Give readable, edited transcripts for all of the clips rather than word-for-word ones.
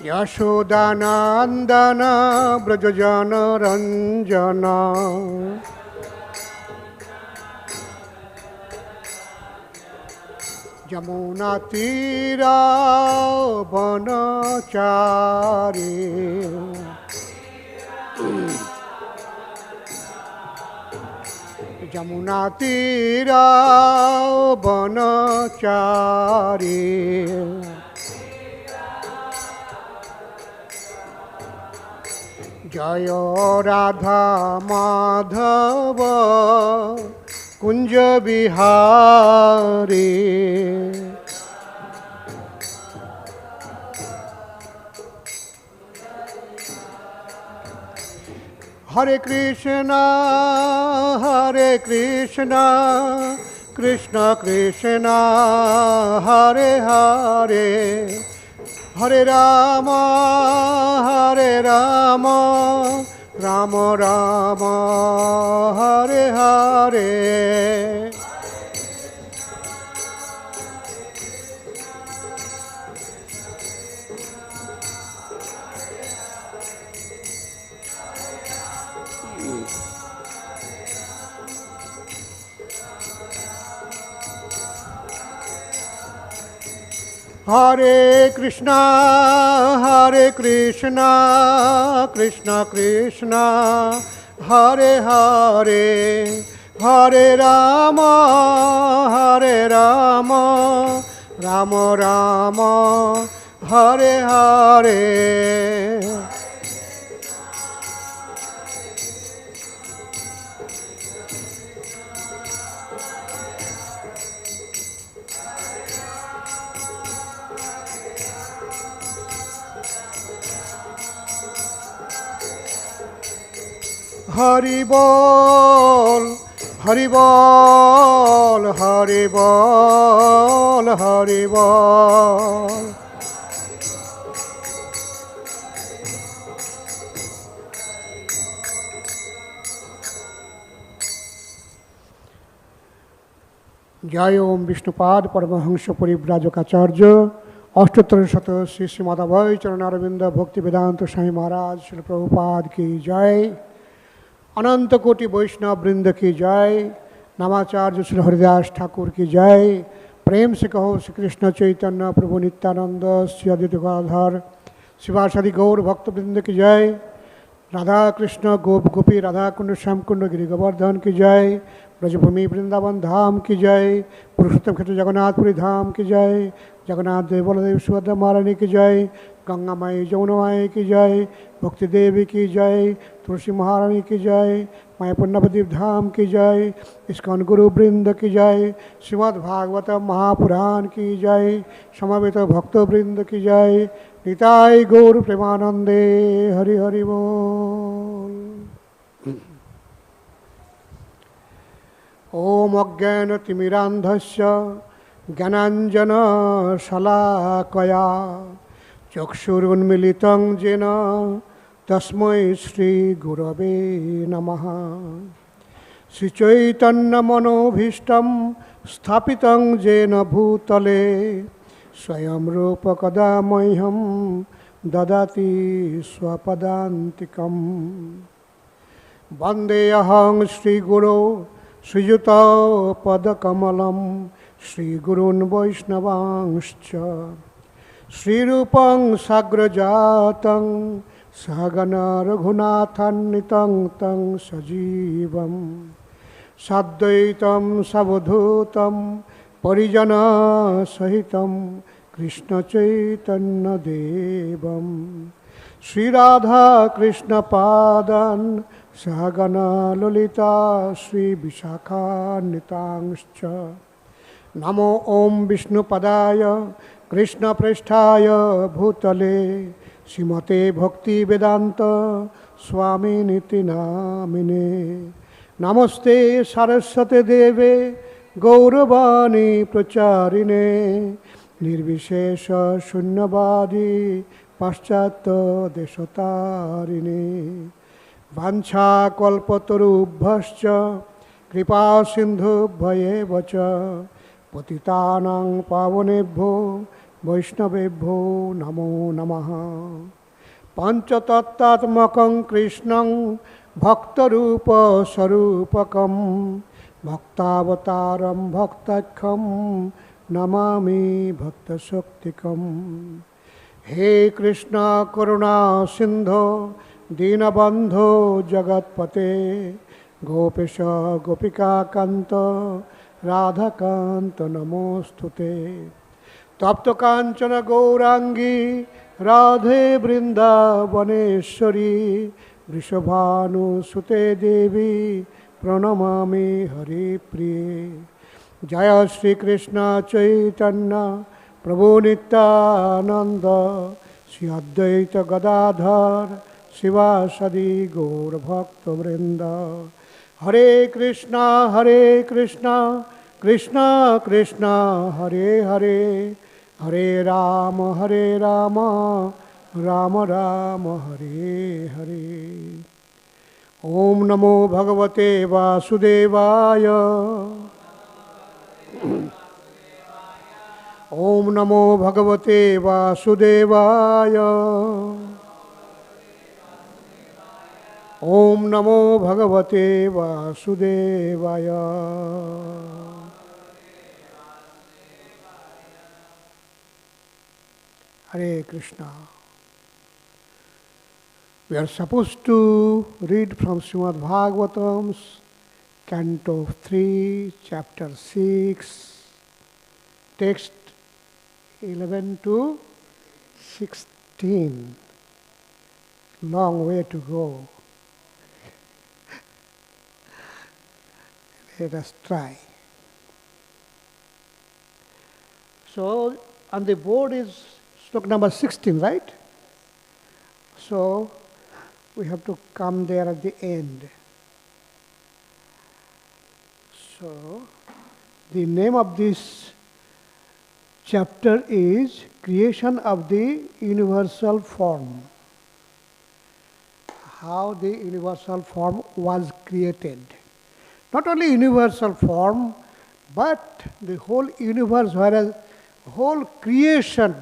यशोदानन्दन व्रजजनरञ्जन यमुनातीरावनचारी यमुनातीरावनचारी जय राधा माधव कुंज बिहारी हरे कृष्णा कृष्ण कृष्ण हरे हरे हरे राम राम राम हरे हरे हरे कृष्णा कृष्ण कृष्ण हरे हरे हरे राम राम राम हरे हरे हरि बोल हरि बोल हरि बोल हरि बोल जय ओम विष्णुपाद परमहंस परिव्राजक आचार्य अष्टोत्तर शत श्री श्रीमद अभय चरणारविंद भक्ति वेदांत स्वामी महाराज श्री प्रभुपाद की जय। अनंत कोटि वैष्णव वृंद की जय। नामाचार्य श्री हरिदास ठाकुर की जय। प्रेम से कहो श्री कृष्ण चैतन्य प्रभु नित्यानंद श्री अद्वैत गदाधर शिवासादि गौर भक्त वृंद की जय। राधा कृष्ण गोप गोपी राधा कुंड श्याम कुंड गिरि गोवर्धन की जय। ब्रजभूमि वृंदावन धाम की जय। पुरुषोत्तम क्षेत्र जगन्नाथपुरी धाम की जय। जगन्नाथ देव बलदेव सुभद्रा महारानी की जय। गंगा माई जमुना माई की जय। भक्ति देवी की जय। तुलसी महारानी की जय। मायापुर नवद्वीप धाम की जय। इस्कॉन गुरु वृंद की जय। श्रीमद् भागवतम महापुराण की जय। समवेत भक्त वृंद की जय। निताय गौर प्रेमानंदे हरि हरि बोल। ओम अज्ञानतिमिरान्धस्य ज्ञानाञ्जनशलाकया चक्षुरुन्मीलितं येन तस्मै श्रीगुरवे नमः। श्रीचैतन्यमनोभीष्टं स्थापितं येन भूतले स्वयं रूप कदा मह्यं ददाति स्वपदान्तिकम्। वन्देऽहं श्रीगुरो श्रीयुतपदकमलं श्रीगुरून् वैष्णवांश्च श्रीरूपं साग्रजातं सहगना रघुनाथान्वितं तं सजीवं साद्वैतं सवधूतं परिजनसहितं कृष्णचैतन्यदेवं श्रीराधाकृष्णपादान् सहगना ललिता श्रीविशाखान्वितांश्च। नमो ओं विष्णुपदाय कृष्णप्रेष्ठाय भूतले श्रीमते भक्तिवेदान्त स्वामिनिति नामिने। नमस्ते सरस्वती देवे गौरवाणी प्रचारिणे निर्विशेष शून्यवादी पाश्चात्य देशतारिणे। वाञ्छाकल्पतरुभ्यश्च कृपा सिन्धुभ्येव च पतितानां पावनेभ्यो Vaishnavebhyo Namo Namaha. Panchatattvatmakam Krishnam Bhaktarupa Sarupakam Bhaktavataram Bhaktakham Namami Bhaktasaktikam. He Krishna Karuna Sindho Dinabandho Jagatpate Gopesha Gopika Kanta Radha Kanta Namostute. Tapta Kanchana Gaurangi Radhe Vrindavaneshwari Vrishabhanu Sute Devi Pranamami Hari Priye. Jaya Shri Krishna Chaitanya Prabhu Nityananda Shri Advaita Gadadhar Sivasadi Gaur Bhakta Vrinda. Hare Krishna Krishna Krishna Hare Hare Hare Rama Rama Rama Hare Hare. Om Namo Bhagavate Vasudevaya. Om Namo Bhagavate Vasudevaya. Om Namo Bhagavate Vasudevaya. Hare Krishna. We are supposed to read from Srimad Bhagavatam's Canto 3, Chapter 6, text 11 to 16. Long way to go. Let us try. So, on the board is sloka number 16, right? So, we have to come there at the end. So, the name of this chapter is Creation of the Universal Form. How the universal form was created. Not only universal form, but the whole universe, whereas whole creation,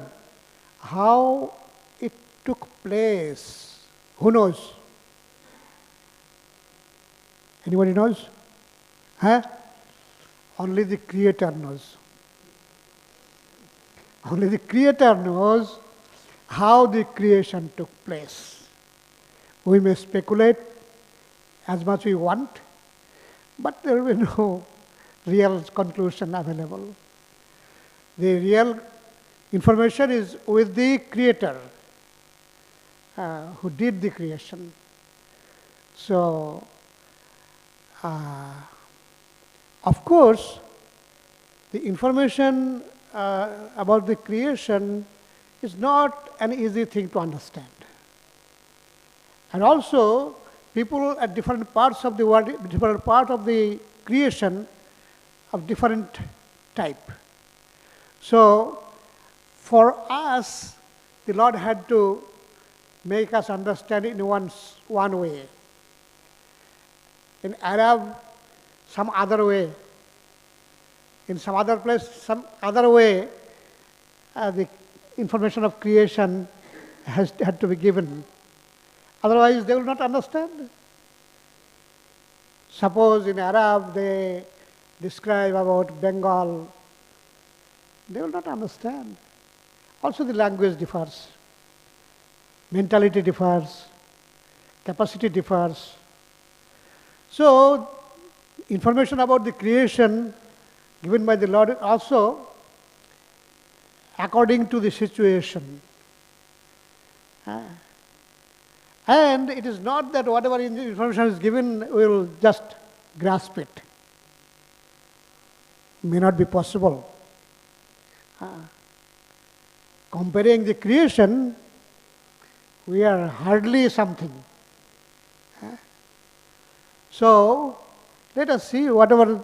how it took place. Who knows? Anybody knows? Huh? Only the Creator knows. Only the Creator knows how the creation took place. We may speculate as much we want, but there will be no real conclusion available. The real information is with the Creator who did the creation. So, of course, the information about the creation is not an easy thing to understand. And also, people at different parts of the world, different part of the creation of different type. So, for us, the Lord had to make us understand it in one way. In Arab, some other way. In some other place, some other way, the information of creation had to be given. Otherwise, they will not understand. Suppose in Arab they describe about Bengal, they will not understand. Also the language differs, mentality differs, capacity differs. So, information about the creation given by the Lord also according to the situation. And it is not that whatever information is given, we will just grasp it. May not be possible. Comparing the creation, we are hardly something. So, let us see whatever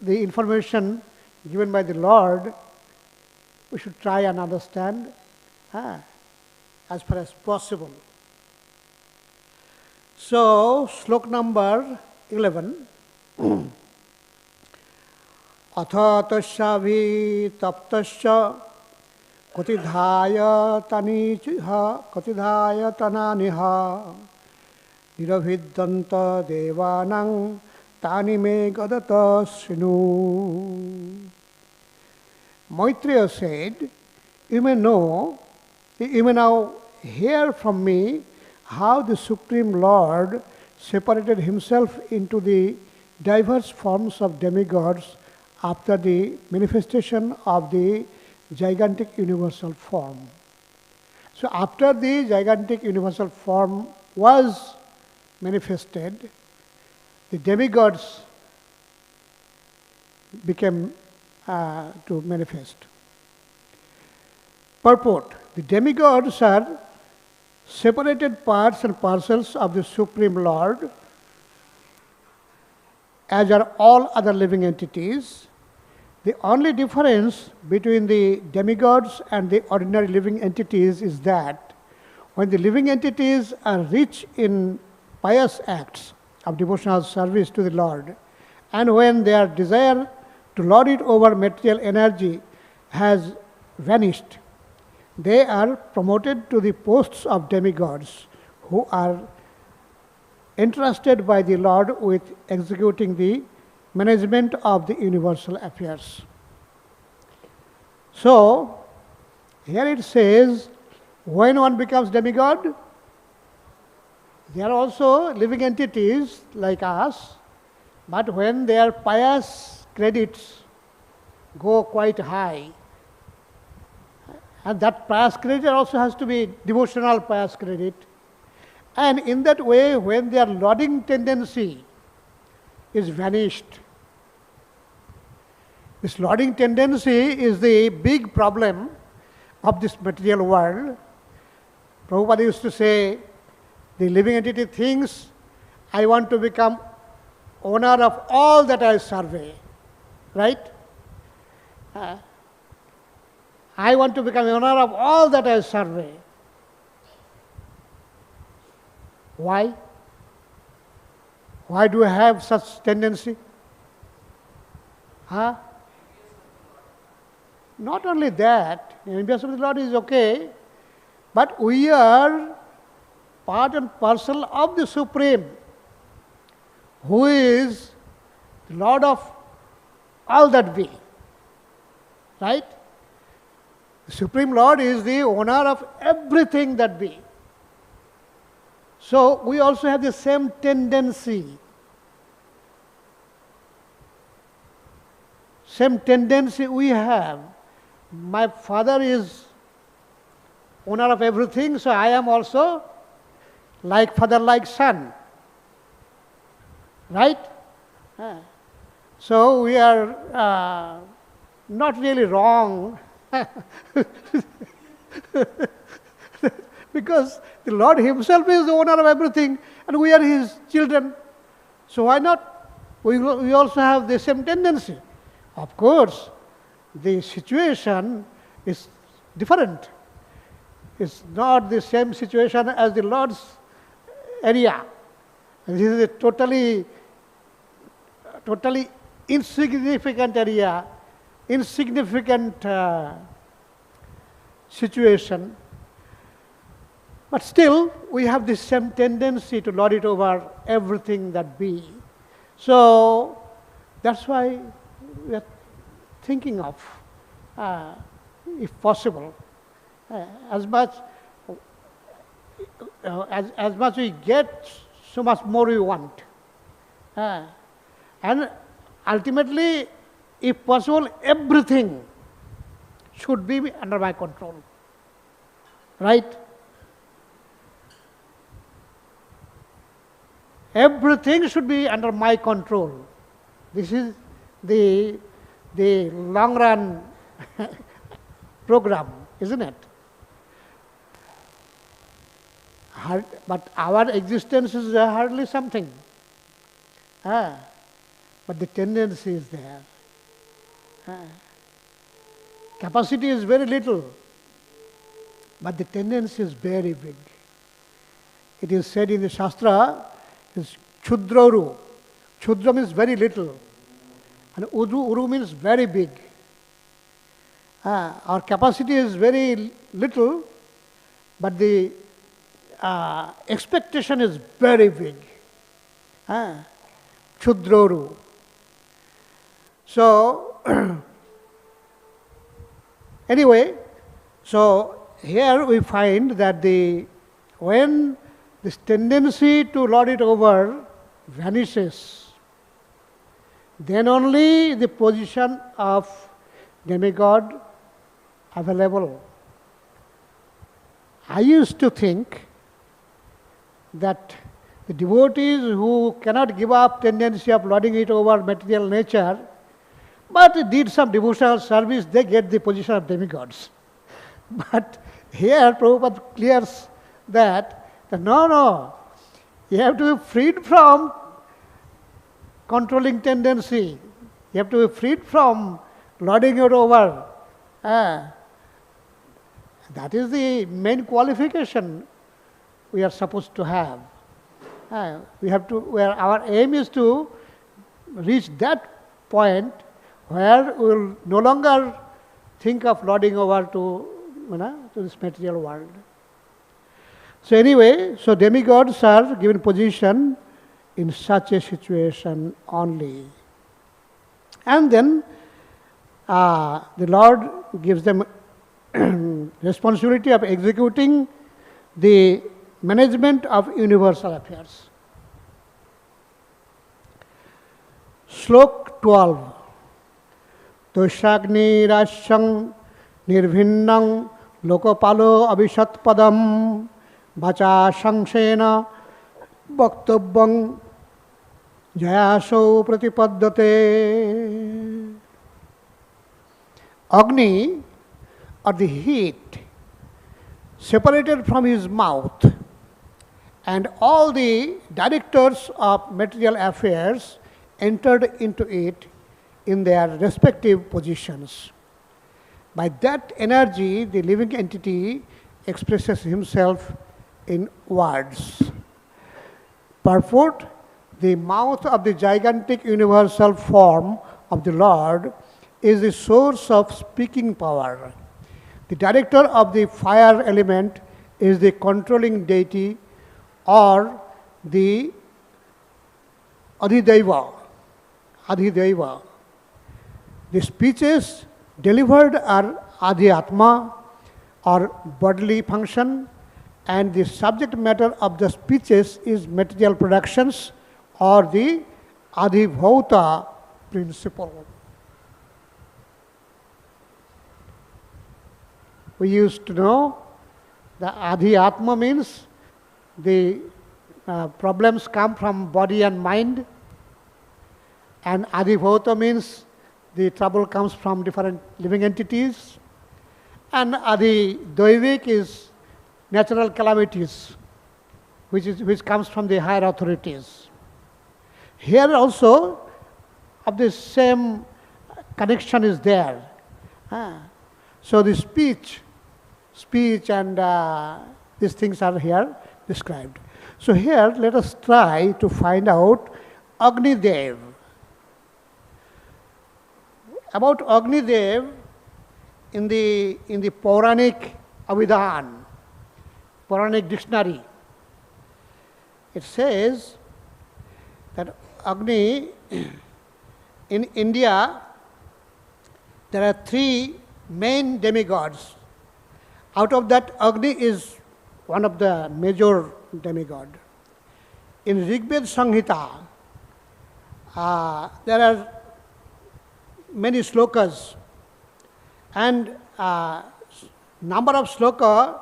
the information given by the Lord, we should try and understand as far as possible. So, slok number 11. Atha tasyābhitaptasya katidhāyatanāni nirabhidyanta devānāṁ tāni me gadataḥ śṛṇu. Maitreya said, you may now hear from me how the Supreme Lord separated himself into the diverse forms of demigods after the manifestation of the gigantic universal form. So after the gigantic universal form was manifested, the demigods became to manifest. Purport: the demigods are separated parts and parcels of the Supreme Lord, as are all other living entities. The only difference between the demigods and the ordinary living entities is that when the living entities are rich in pious acts of devotional service to the Lord, and when their desire to lord it over material energy has vanished, they are promoted to the posts of demigods, who are entrusted by the Lord with executing the management of the universal affairs. So, here it says, when one becomes demigod, they are also living entities like us, but when their pious credits go quite high, and that pious credit also has to be devotional pious credit, and in that way, when their lauding tendency is vanished, this lauding tendency is the big problem of this material world. Prabhupada used to say, the living entity thinks, I want to become owner of all that I survey, right? I want to become owner of all that I survey. Why? Why do I have such tendency? Not only that, envious of the Lord is okay, but we are part and parcel of the Supreme, who is the Lord of all that be. Right? The Supreme Lord is the owner of everything that be. So we also have the same tendency. Same tendency we have. My father is owner of everything, so I am also like father, like son. Right? So we are not really wrong because the Lord himself is the owner of everything and we are his children. So why not? We also have the same tendency. Of course, the situation is different. It's not the same situation as the Lord's area. And this is a totally insignificant area, insignificant situation. But still, we have the same tendency to lord it over everything that be. So that's why we are thinking of, if possible, as much we get, so much more we want. And ultimately, if possible, everything should be under my control. Right? Everything should be under my control. This is the long run program, isn't it? But our existence is hardly something. But the tendency is there. Capacity is very little, but the tendency is very big. It is said in the Shastra, is Chudrauru. Chudra means very little, and Uru means very big. Our capacity is very little, but the expectation is very big. Chudroru. So, anyway, so here we find that when this tendency to lord it over vanishes, then only the position of demigod available. I used to think that the devotees who cannot give up tendency of lording it over material nature, but did some devotional service, they get the position of demigods. But here Prabhupada clears that no, you have to be freed from controlling tendency. You have to be freed from lording it over. That is the main qualification we are supposed to have. Where our aim is to reach that point where we will no longer think of lording over to this material world. So anyway, so demigods are given position in such a situation only. And then the Lord gives them responsibility of executing the management of universal affairs. Slok 12. Toshagni rashang nirabhidyanta lokapalo abhisatpadam vacha sangsena bhaktavyam jayaso pratipaddate. Agni, or the heat, separated from his mouth, and all the directors of material affairs entered into it in their respective positions. By that energy, the living entity expresses himself in words. Purport: the mouth of the gigantic universal form of the Lord is the source of speaking power. The director of the fire element is the controlling deity or the adhideva. The speeches delivered are adhyatma or bodily function, and the subject matter of the speeches is material productions or the adhibhauta principle. We used to know the adhyatma means the problems come from body and mind, and adhibhauta means the trouble comes from different living entities, and adhidaivik is natural calamities, which comes from the higher authorities. Here also, of the same connection is there. So the speech and these things are here described. So here, let us try to find out Agni Dev. About Agni Dev, in the Puranic Abhidhan, Puranic dictionary, it says that Agni, in India, there are 3 main demigods. Out of that, Agni is one of the major demigod. In Rigbed Samhita, there are many slokas, and number of sloka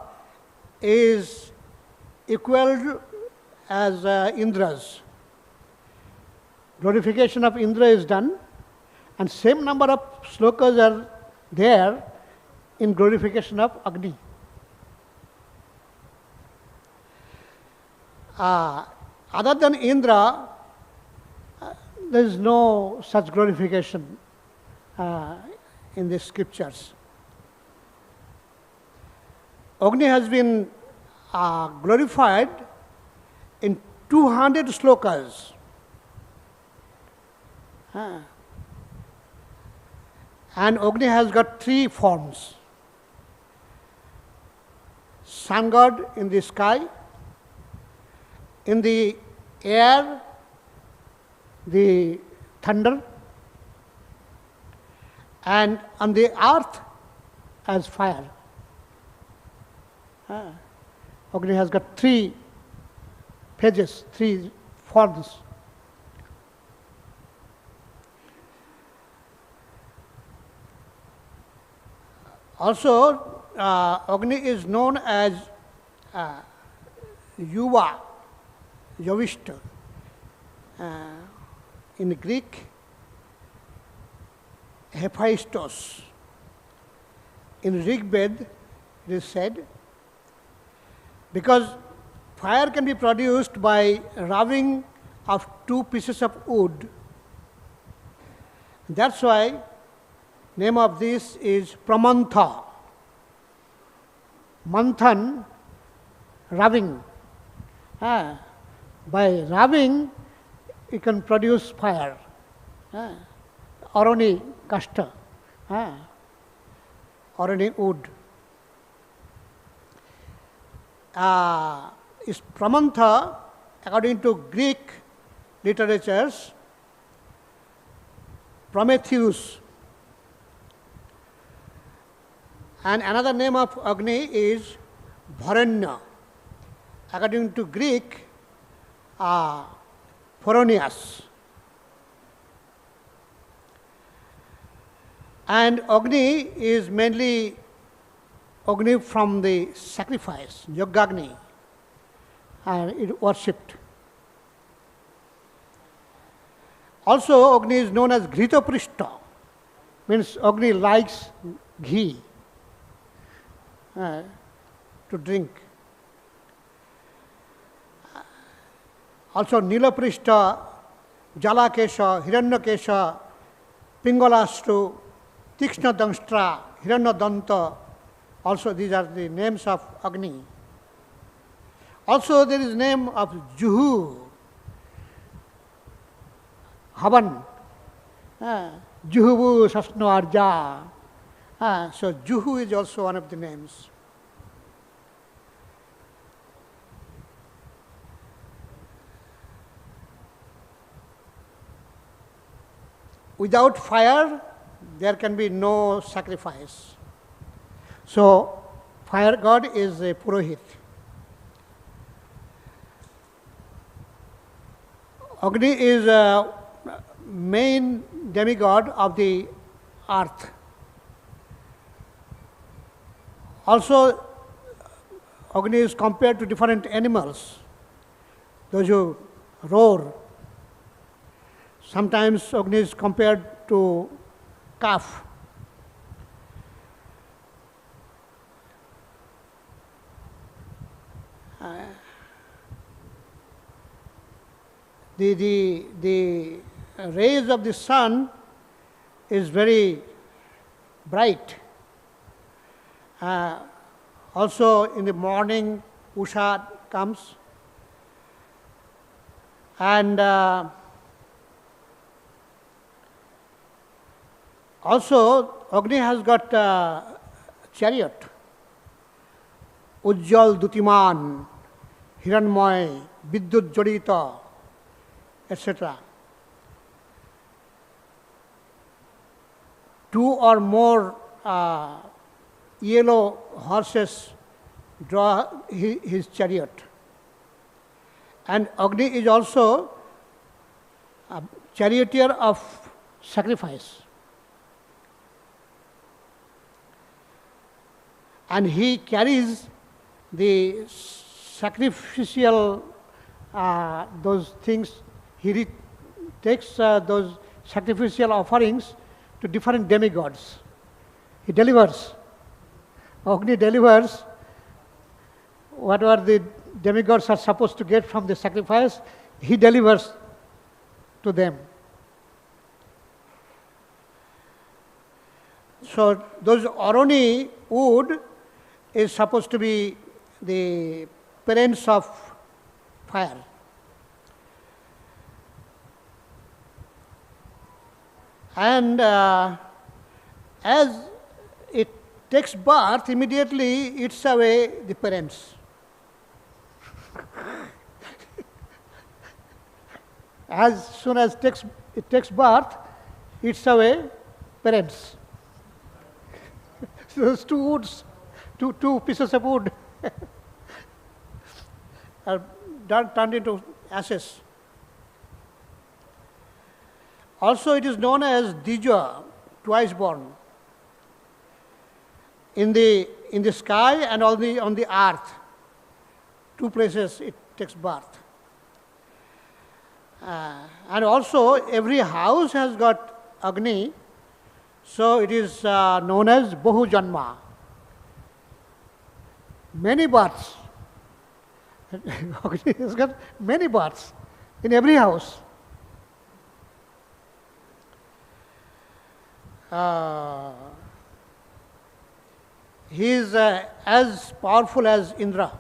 is equal as Indra's. Glorification of Indra is done, and same number of slokas are there in glorification of Agni. Other than Indra, there is no such glorification in the scriptures. Agni has been glorified in 200 slokas. And Agni has got three forms. Sun god in the sky, in the air, the thunder, and on the earth as fire. Agni has got three phases, three forms. Also, Agni is known as Yuva, Yavishta. In Greek, Hephaistos. In Rig Veda, it is said, because fire can be produced by rubbing of two pieces of wood. That's why name of this is pramantha. Manthan, rubbing. By rubbing, you can produce fire. Arani kashta, arani wood. Is pramantha, according to Greek literatures, Prometheus. And another name of Agni is Bharanya. According to Greek, Phoronius. And Agni is mainly Agni from the sacrifice, Yogagni, and it worshipped. Also, Agni is known as Ghritaprishta, means Agni likes ghee to drink. Also, Nilaprishta, Jalakesha, Hiranyakesha, Pingalastu, Tikshna Dangstra, Hiranyadanta. Also, these are the names of Agni. Also, there is name of Juhu, Havan, Juhuvu Sasno Arja. So, Juhu is also one of the names. Without fire, there can be no sacrifice. So, fire god is a Purohit. Agni is a main demigod of the earth. Also, Agni is compared to different animals, those who roar. Sometimes Agni is compared to calf. The rays of the sun is very bright. Also in the morning, Usha comes, and also Agni has got chariot, Ujjal Dutiman, Hiranmoy, Vidyut Jodita, etc. 2 or more yellow horses draw his chariot. And Agni is also a charioteer of sacrifice. And he carries the sacrificial, those things, he takes those sacrificial offerings to different demigods. He delivers. Agni delivers whatever the demigods are supposed to get from the sacrifice, he delivers to them. So those Arani wood is supposed to be the parents of fire. And as it takes birth, immediately eats away the parents. As soon as it takes birth, eats away parents. So those two pieces of wood are turned into ashes. Also, it is known as Dija, twice born. In the sky and on the earth, two places it takes birth. And also, every house has got Agni, so it is known as Bahu Janma. Many births. Agni has got many births in every house. He is as powerful as Indra.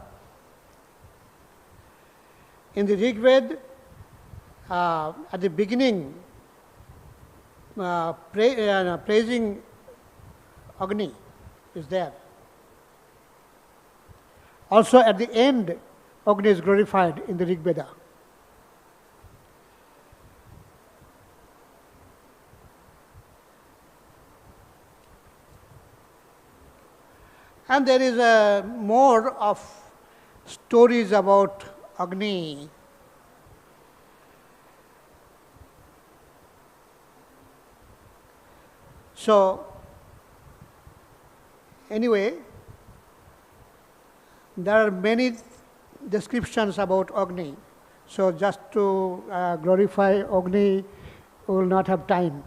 In the Rig Veda, at the beginning, praising Agni is there. Also at the end, Agni is glorified in the Rig Veda. And there is more of stories about Agni. So, anyway, there are many descriptions about Agni. So, just to glorify Agni, we will not have time.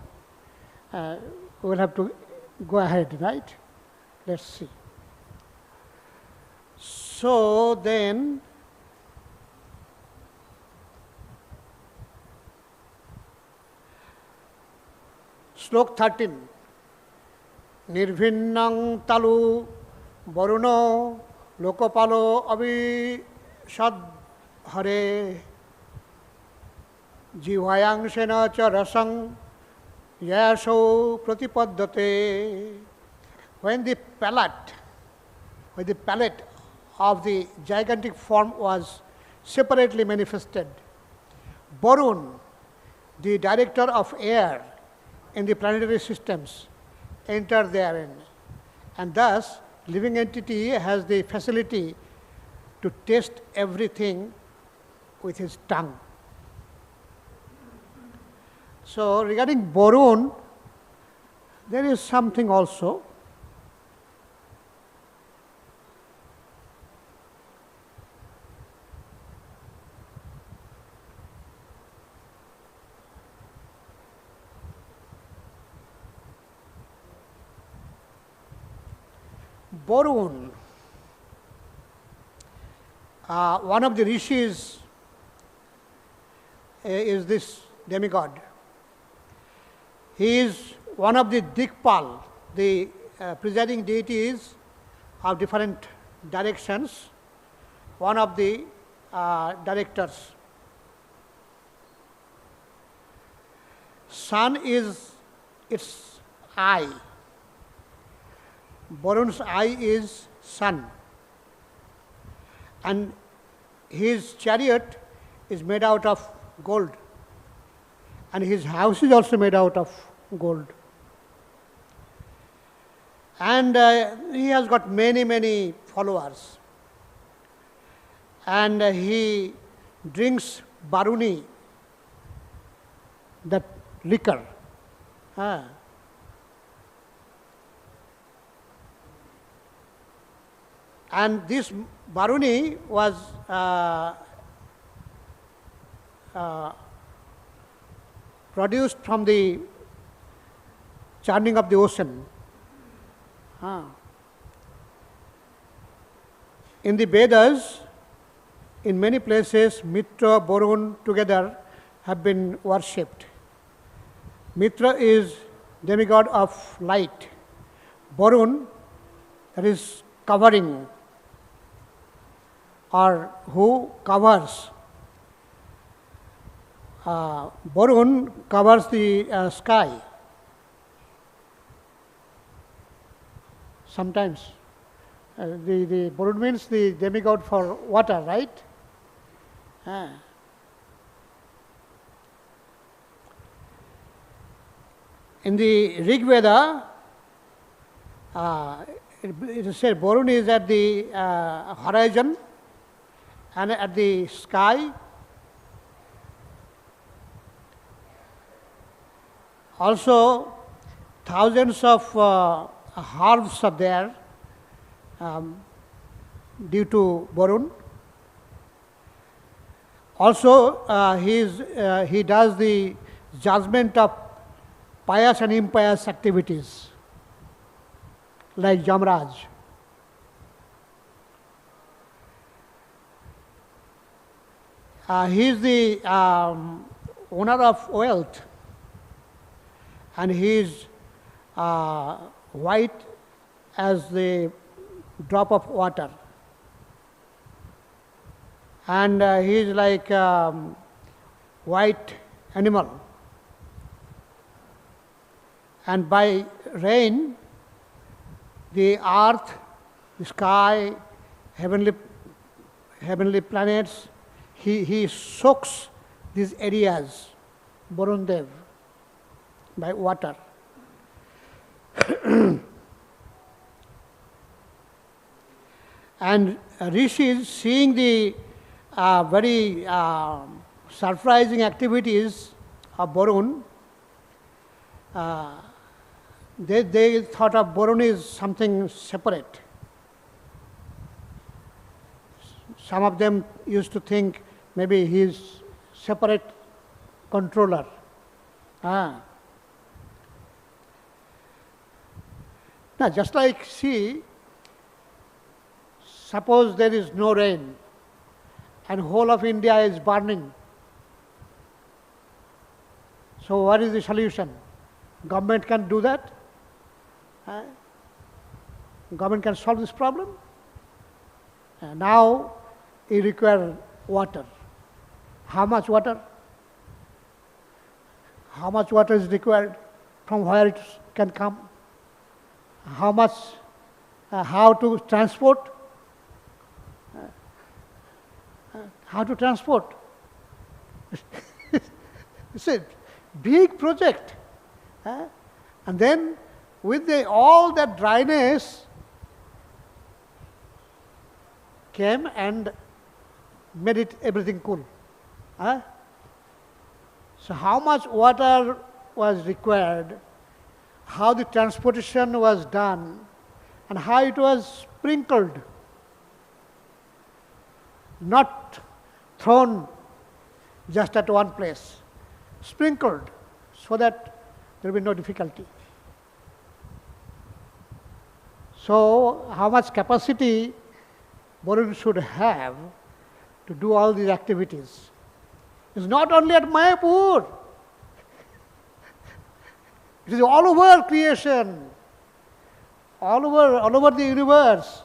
We will have to go ahead, right? Let's see. So, then, Slok 13. Nirabhidyanta talu varuno lokapalo abhishad hare jivayangshena cha rasang yasho pratipaddate. When the palate of the gigantic form was separately manifested, Varun, the director of air in the planetary systems, enter therein. And thus, living entity has the facility to taste everything with his tongue. So, regarding Varun, there is something also. Varun, one of the rishis is this demigod. He is one of the Dikpal, the presiding deities of different directions, one of the directors. Sun is its eye. Varun's eye is sun, and his chariot is made out of gold, and his house is also made out of gold. And he has got many followers, and he drinks baruni, that liquor. And this baruni was produced from the churning of the ocean. In the Vedas, in many places, Mitra, Varun together have been worshipped. Mitra is demigod of light. Varun, that is covering, or who covers. Varun covers the sky. sometimes. The Varun means the demigod for water, right? In the Rig Veda, it is said Varun is at the horizon and at the sky. Also, thousands of herbs are there due to Varun. Also, he does the judgment of pious and impious activities, like Jamraj. He is the owner of wealth, and he is white as the drop of water. And he is like white animal. And by rain, the earth, the sky, heavenly planets, he soaks these areas, Varun Dev, by water. And rishis, seeing the very surprising activities of Varun, they thought of Varun is something separate. Some of them used to think maybe he is separate controller. Now, just like, see, suppose there is no rain and whole of India is burning. So what is the solution? Government can do that? Government can solve this problem? Now it requires water. How much water? How much water is required? From where it can come? How much? How to transport? How to transport? It's a big project. And then with all that dryness came and made it everything cool. So how much water was required, how the transportation was done, and how it was sprinkled, not thrown just at one place, sprinkled so that there will be no difficulty. So how much capacity Varun should have to do all these activities? It's not only at Mayapur. It is all over creation, all over the universe.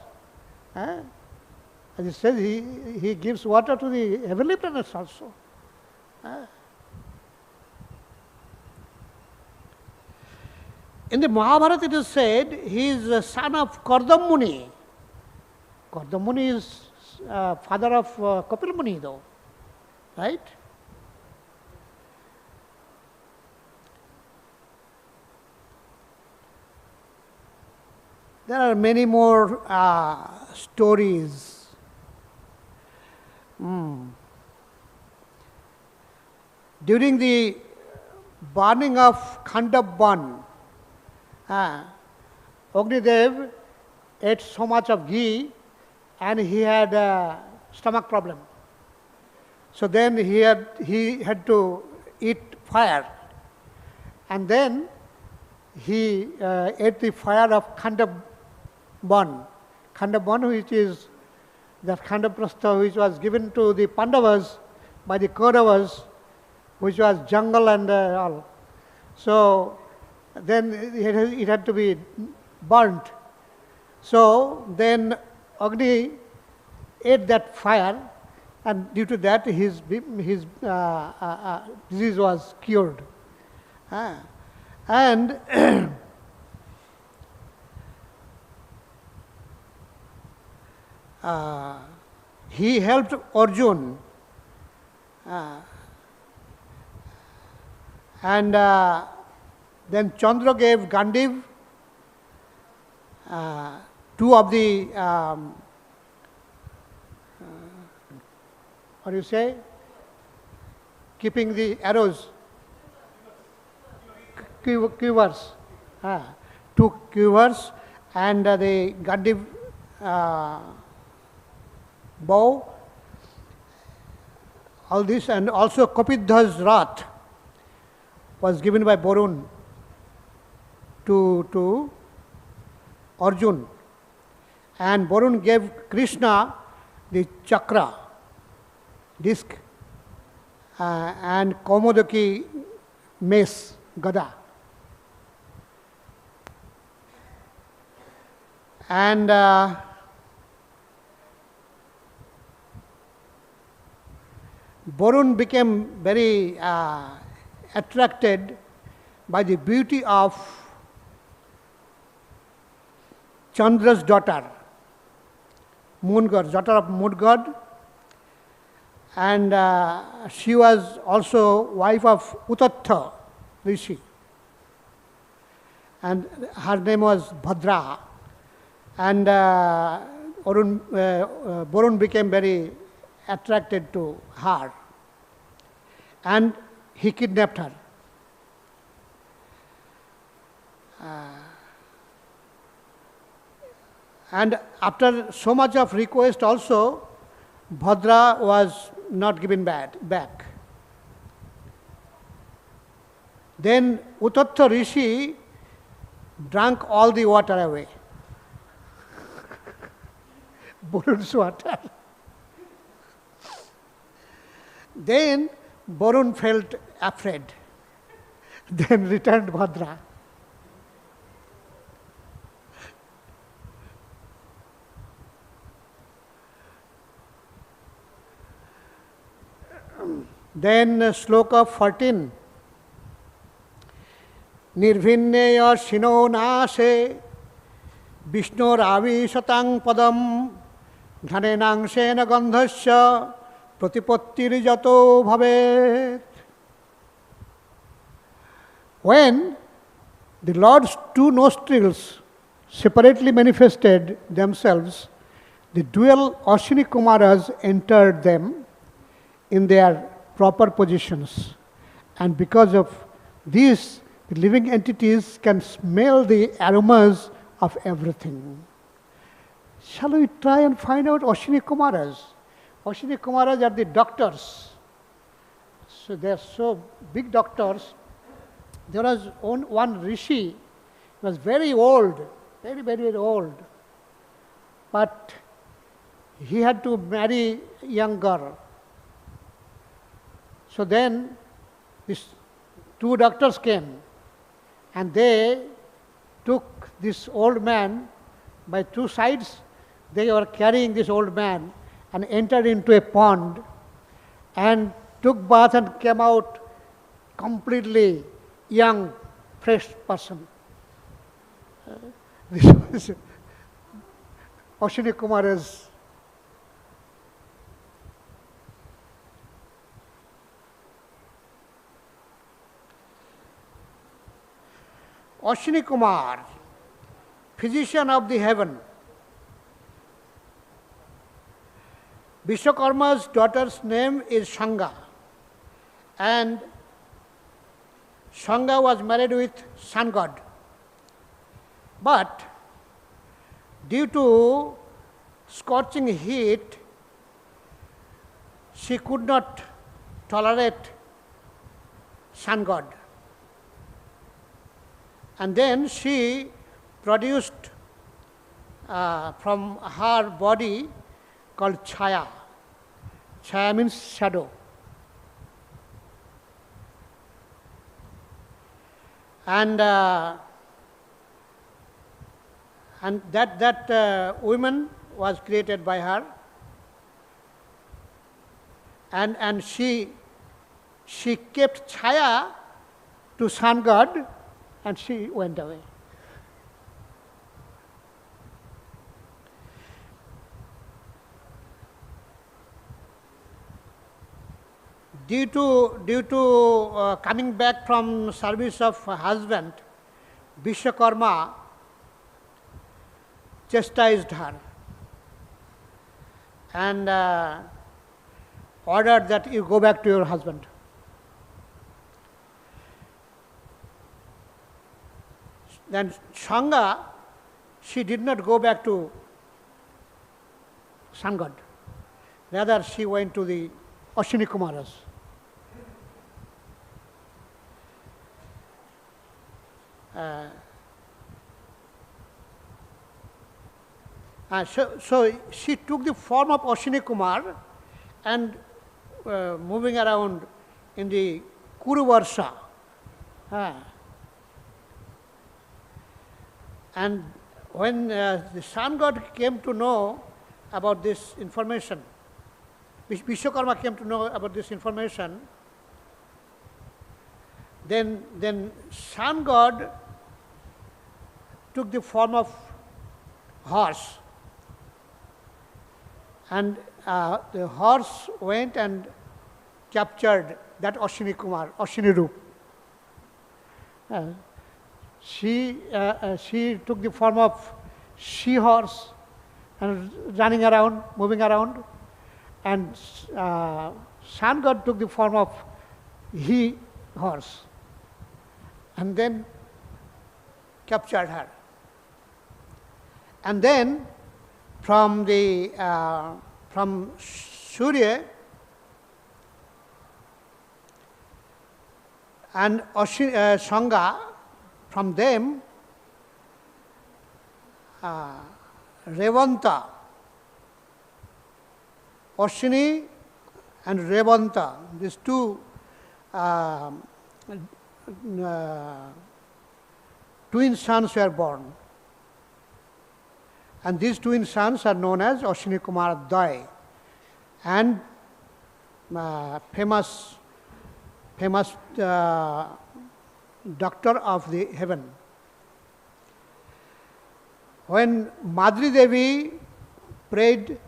As it says, he gives water to the heavenly planets also. In the Mahabharata it is said, he is the son of Kardam Muni. Kardam Muni is father of Kapil Muni though, right? There are many more stories. During the burning of Khandab, Agnidev ate so much of ghee and he had a stomach problem. So then he had to eat fire. And then he ate the fire of Khandab, which is the Khandaprastha which was given to the Pandavas by the Kauravas, which was jungle and all. So then it had to be burnt. So then Agni ate that fire, and due to that his disease was cured. And he helped Arjun, and then Chandra gave Gandiv two of the, what do you say, keeping the arrows, quivers, two quivers, and the Gandiv bow, all this, and also Katidhā's wrath was given by Varun to Arjun, and Varun gave Krishna the chakra, disc, and Kaumodaki mace, gada. And Varun became very attracted by the beauty of Chandra's daughter, moon god, daughter of moon god, and she was also wife of Utatha Rishi, and her name was Bhadra, and Varun became very attracted to her, and he kidnapped her. And after so much of request also, Bhadra was not given back. Then Utatha Rishi drank all the water away. Varun's water. Then Varun felt afraid. Then returned Bhadra. Then sloka 14. Nirvinneya shino nase Vishnur avishatang padam dhanenangshena gandhasya pratipattir-jato bhavet. When the Lord's two nostrils separately manifested themselves, the dual Ashwini Kumaras entered them in their proper positions. And because of this, the living entities can smell the aromas of everything. Shall we try and find out Ashwini Kumaras? Ashwini Kumaras are the doctors. So they are so big doctors. There was one rishi, he was very old, very, very, very old. But he had to marry a young girl. So then these two doctors came, and they took this old man by two sides. They were carrying this old man and entered into a pond and took bath and came out completely young, fresh person. This was Ashwini Kumara's Ashwini Kumar, physician of the heaven. Vishwakarma's daughter's name is Shanga, and Shanga was married with sun god. But due to scorching heat, she could not tolerate sun god. And then she produced from her body called chaya. Chaya means shadow. And that woman was created by her, and she kept chaya to sun god, and she went away. due to coming back from service of husband, Vishwakarma chastised her and ordered that you go back to your husband. Then Sangha, she did not go back to sun god. Rather, she went to the Ashwini Kumaras. So she took the form of Ashwini Kumar and moving around in the Kuruvarsha. And when the sun god came to know about this information, Vishwakarma came to know about this information, then sun god took the form of horse, and the horse went and captured that Ashwini Kumar, Ashwini Roop. She took the form of she-horse and running around, moving around, and sun god took the form of he-horse and then captured her. And then from Surya and Sangha, from them Revanta, Ashwini and Revanta, these two twin sons were born. And these twin sons are known as Ashwini Kumar Dai, and famous doctor of the heaven. When Madri Devi prayed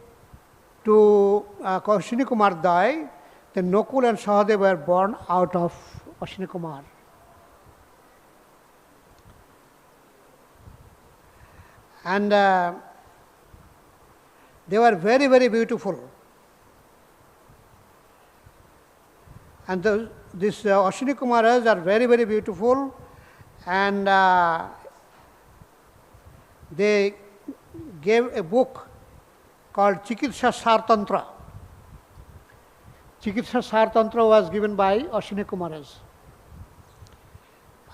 to Ashwini Kumar Dai, then Nokul and Sahadev were born out of Ashwini Kumar. And they were very, very beautiful. And these Ashwini Kumaras are very, very beautiful, and they gave a book called Chikitsa Sartantra. Chikitsa Sartantra was given by Ashwini Kumaras,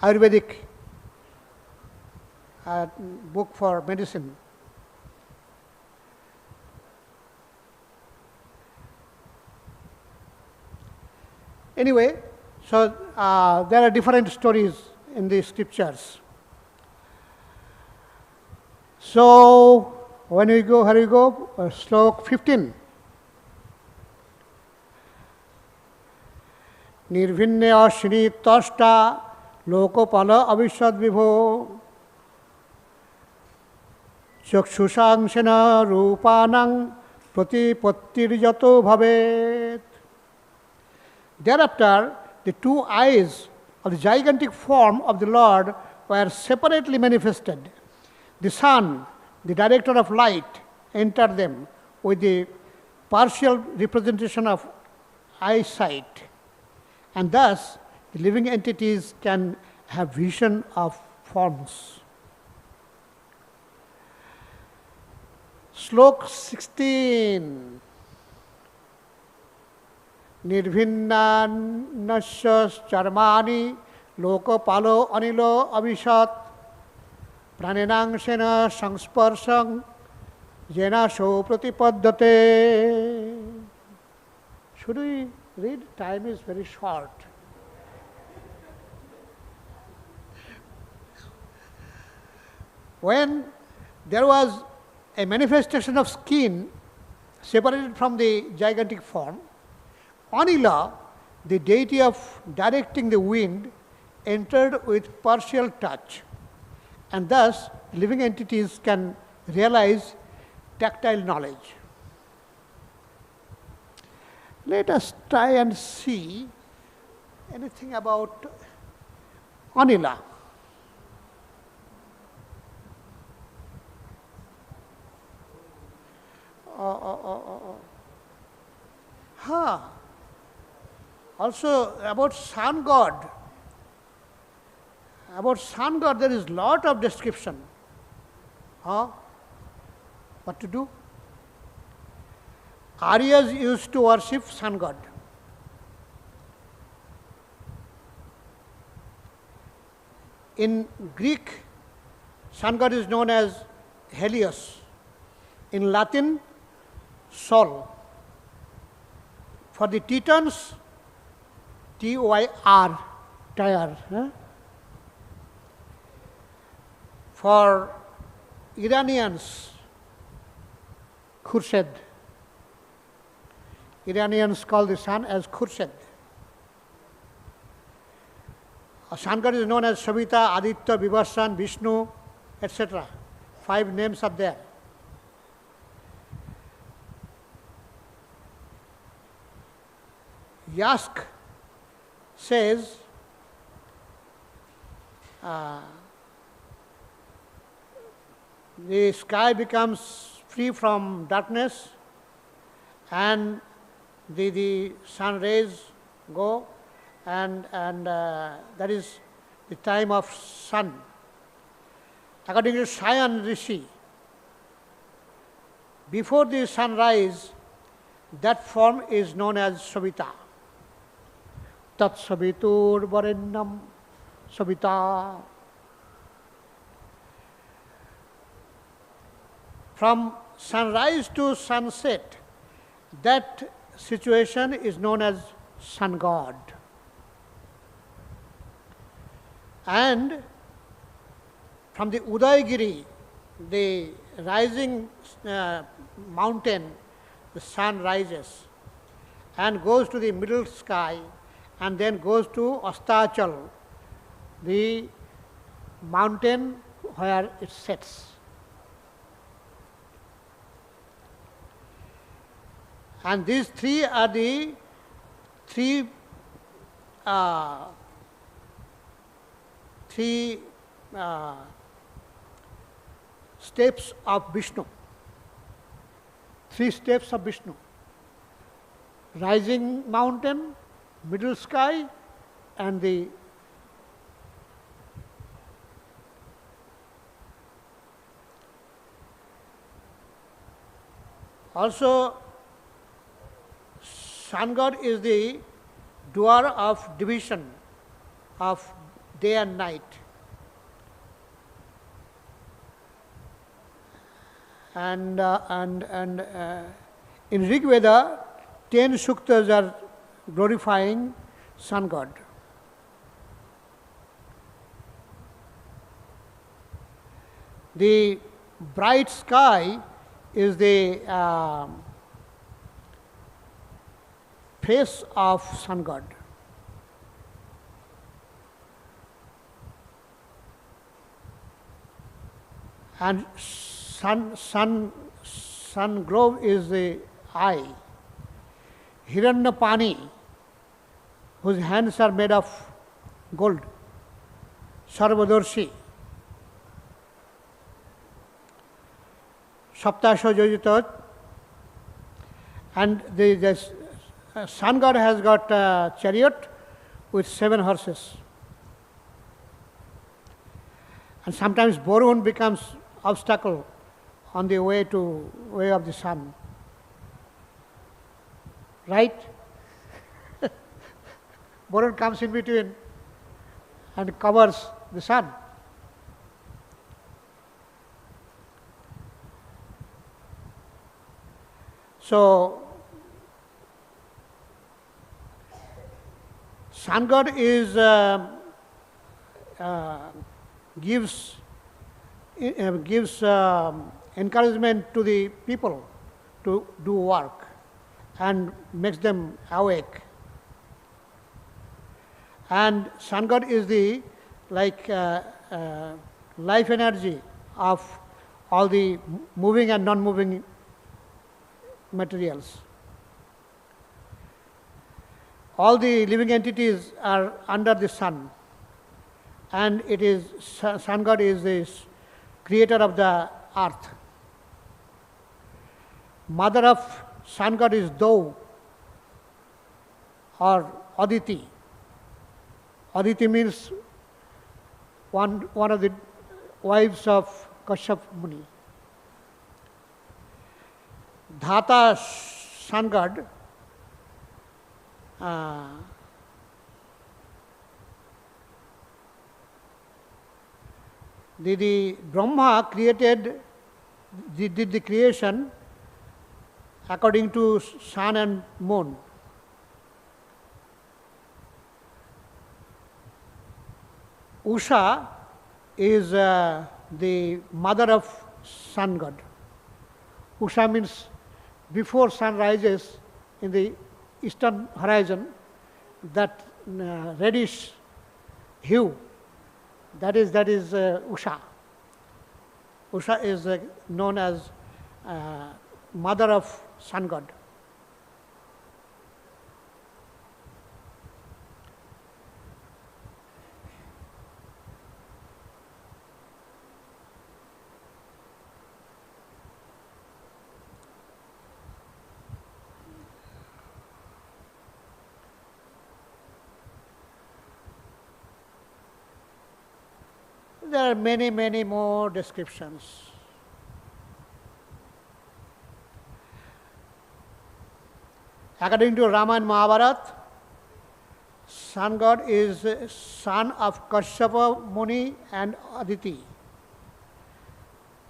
Ayurvedic book for medicine. Anyway, so there are different stories in the scriptures. So when we go, here we go, slok 15. Nirvinne ashini tashta lokopala avishad vibho chakshusangshena rupanang pratipattirjato bhavet. Thereafter, the two eyes of the gigantic form of the Lord were separately manifested. The sun, the director of light, entered them with the partial representation of eyesight. And thus, the living entities can have vision of forms. Slok 16. Nirvinnānasya charmani lokapalo anilo abhishat pranenangshena sangsparsang jena so pratipaddate. Should we read? Time is very short. When there was a manifestation of skin separated from the gigantic form, Anila, the deity of directing the wind, entered with partial touch, and thus living entities can realize tactile knowledge. Let us try and see anything about Anila. Also about sun god. About sun god there is lot of description. What to do? Aryas used to worship sun god. In Greek, sun god is known as Helios. In Latin, Sol. For the Titans, Tyr, Tyre. For Iranians, Khurshid. Iranians call the sun as Khurshid. A sun god is known as Savita, Aditya, Vibhasan, Vishnu, etc. 5 names are there. Yask says the sky becomes free from darkness and the sun rays go and that is the time of sun. According to Sayan Rishi, before the sunrise, that form is known as Savita. Tatsavitur varennam Savita. From sunrise to sunset, that situation is known as sun god. And from the Udayagiri, the rising mountain, the sun rises and goes to the middle sky and then goes to Astachal, the mountain where it sets. And these three are the three steps of Vishnu. 3 steps of Vishnu. Rising mountain, middle sky, and the also sun god is the doer of division of day and night. And in Rig Veda, 10 suktas are glorifying sun god. The bright sky is the face of sun god. And sun globe is the eye. Hiranyapani, whose hands are made of gold. Sarvadorshi. Saptasha Jojitat. And the sun god has got a chariot with 7 horses. And sometimes Borun becomes obstacle on the way of the sun. Right? Borun comes in between and covers the sun. So, sun god is gives encouragement to the people to do work and makes them awake. And sun god is the life energy of all the moving and non-moving materials. all the living entities are under the sun, and it is sun god is the creator of the earth. Mother of sun god is Dau or Aditi. Aditi means one of the wives of Kashyap Muni. Dhata, sun god, the Brahma did the creation according to sun and moon. Usha is the mother of sun god. Usha means before sun rises in the eastern horizon, that reddish hue, that is Usha. Usha is known as mother of sun god. There are many more descriptions. According to Rama and Mahabharata, sun god is son of Kashyapa Muni and Aditi.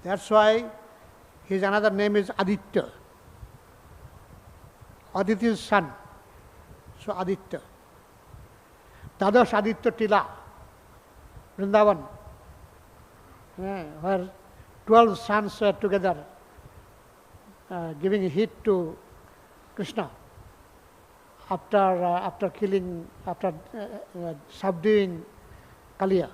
That's why his another name is Aditya. Aditi's son, so Aditya. Tadash Aditya Tila, Vrindavan, where 12 sons were together giving heat to Krishna after subduing Kaliya.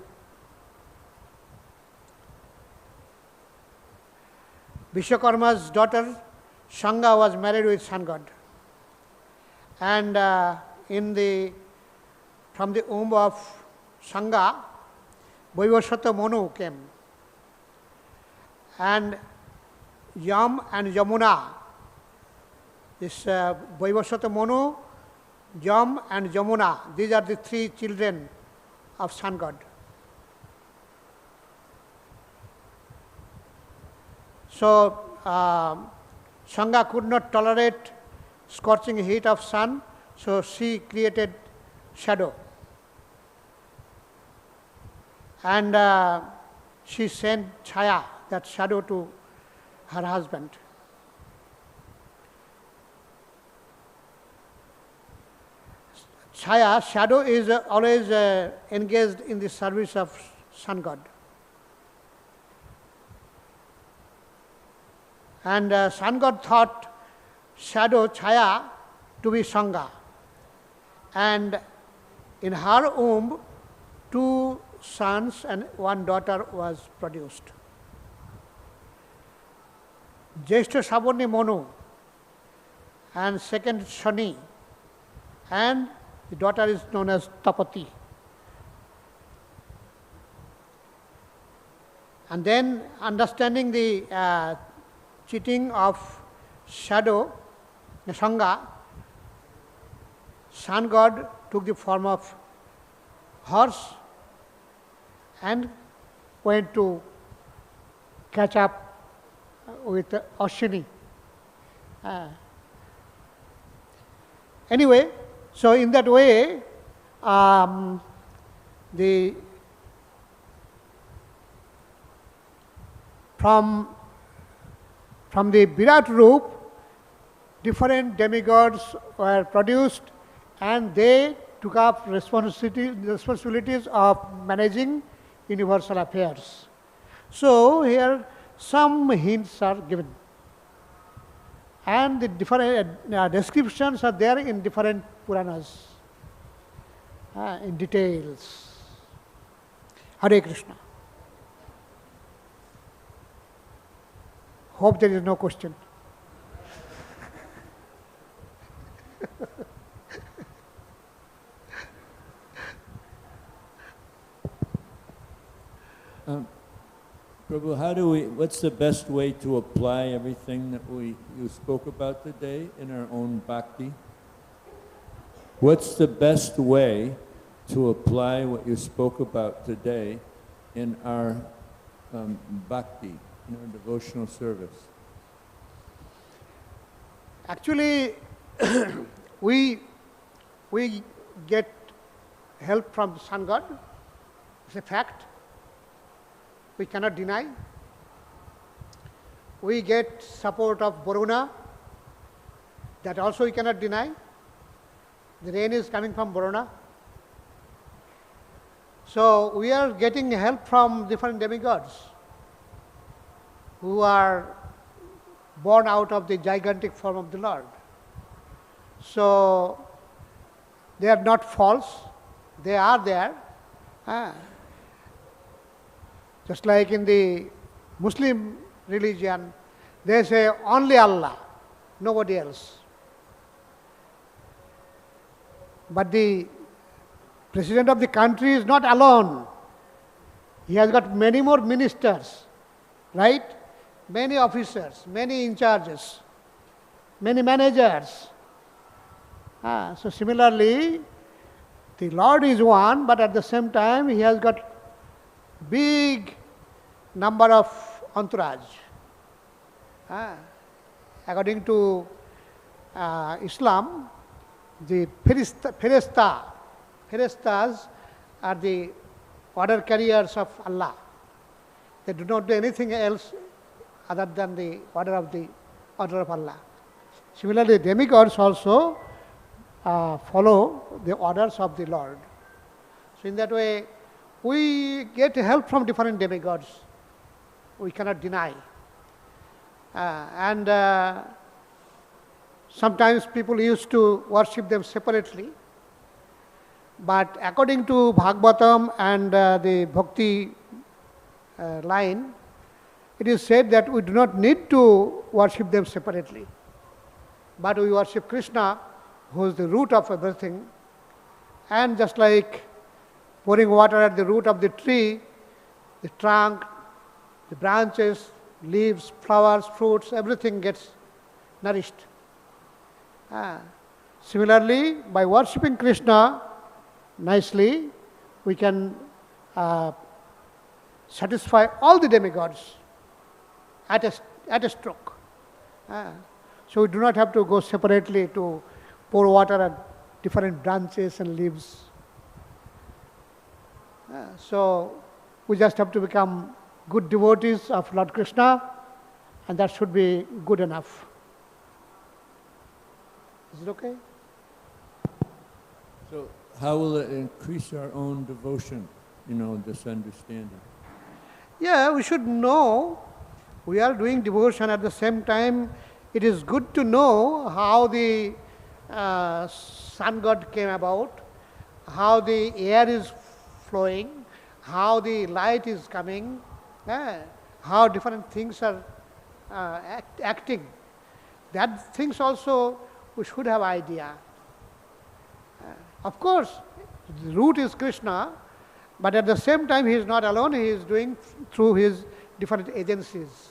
Vishwakarma's daughter Shanga was married with sun god, and from the womb of Shanga, Vaivasvata Manu came, and Yam and Yamuna, this Vaivasvata Manu, Yam and Yamuna, these are the three children of sun god. So Shanga could not tolerate scorching heat of sun, so she created shadow. And she sent Chaya, that shadow, to her husband. Chaya, shadow, is always engaged in the service of sun god. And sun god thought shadow, Chaya, to be Sangha. And in her womb, 2 sons and 1 daughter was produced. Jeshta Sabani Manu and second Shani, and the daughter is known as Tapati. And then, understanding the cheating of shadow, Sangha, sun god took the form of horse and went to catch up with Ashwini. Anyway, so in that way, from the Virat Roop, different demigods were produced, and they took up responsibilities of managing universal affairs. So here some hints are given, and the different descriptions are there in different Puranas, in details. Hare Krishna. Hope there is no question. Prabhu, what's the best way to apply everything that you spoke about today in our own bhakti? What's the best way to apply what you spoke about today in our bhakti, in our devotional service? Actually, we get help from the sun god. It's a fact. We cannot deny. We get support of Varuna. That also we cannot deny. The rain is coming from Varuna. So we are getting help from different demigods who are born out of the gigantic form of the Lord. So they are not false. They are there. Just like in the Muslim religion, they say only Allah, nobody else. But the president of the country is not alone. He has got many more ministers, right? Many officers, many in charges, many managers. So similarly, the Lord is one, but at the same time he has got big number of entourage. According to Islam, the Ferestas are the order carriers of Allah. They do not do anything else other than the order of Allah. Similarly, demigods also follow the orders of the Lord. So in that way, we get help from different demigods. We cannot deny. Sometimes people used to worship them separately. But according to Bhagavatam and the Bhakti line, it is said that we do not need to worship them separately. But we worship Krishna, who is the root of everything. And just like pouring water at the root of the tree, the trunk, the branches, leaves, flowers, fruits, everything gets nourished. Similarly, by worshipping Krishna nicely, we can satisfy all the demigods at a stroke. So we do not have to go separately to pour water at different branches and leaves. So we just have to become good devotees of Lord Krishna, and that should be good enough. Is it okay? So how will it increase our own devotion, this understanding? Yeah, we should know we are doing devotion. At the same time, it is good to know how the sun god came about, how the air is flowing, how the light is coming, how different things are acting. That things also we should have idea. Of course, the root is Krishna, but at the same time he is not alone, he is doing through his different agencies.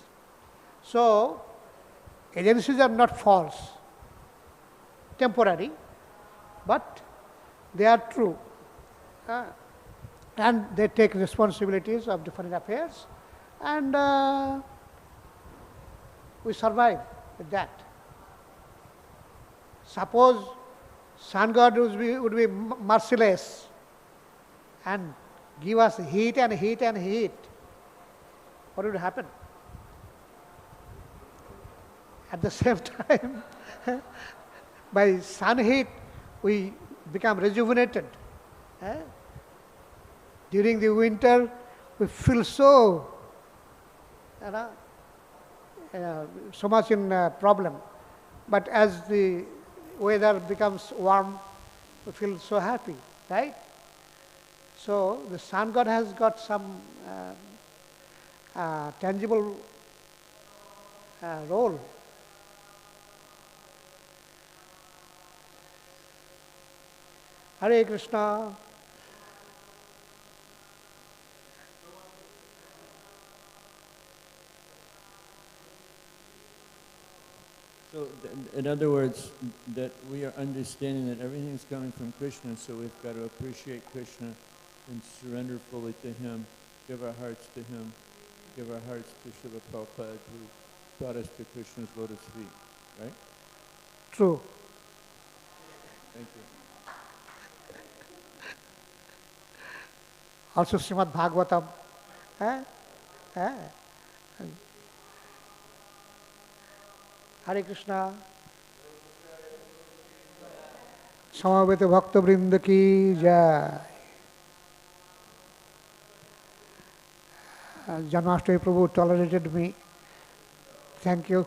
So, agencies are not false, temporary, but they are true. And they take responsibilities of different affairs, and we survive with that. Suppose sun god would be merciless and give us heat and heat and heat, what would happen? At the same time, by sun heat, we become rejuvenated. During the winter, we feel so much in problem. But as the weather becomes warm, we feel so happy, right? So the sun god has got some tangible role. Hare Krishna. So, in other words, that we are understanding that everything's coming from Krishna, so we've got to appreciate Krishna and surrender fully to Him, give our hearts to Him, give our hearts to Srila Prabhupada, who brought us to Krishna's lotus feet, right? True. Thank you. Also Srimad Bhagavatam. Hare Krishna. Samaveta Bhakta Vrinda ki jai. Janmashtami Prabhu tolerated me. Thank you.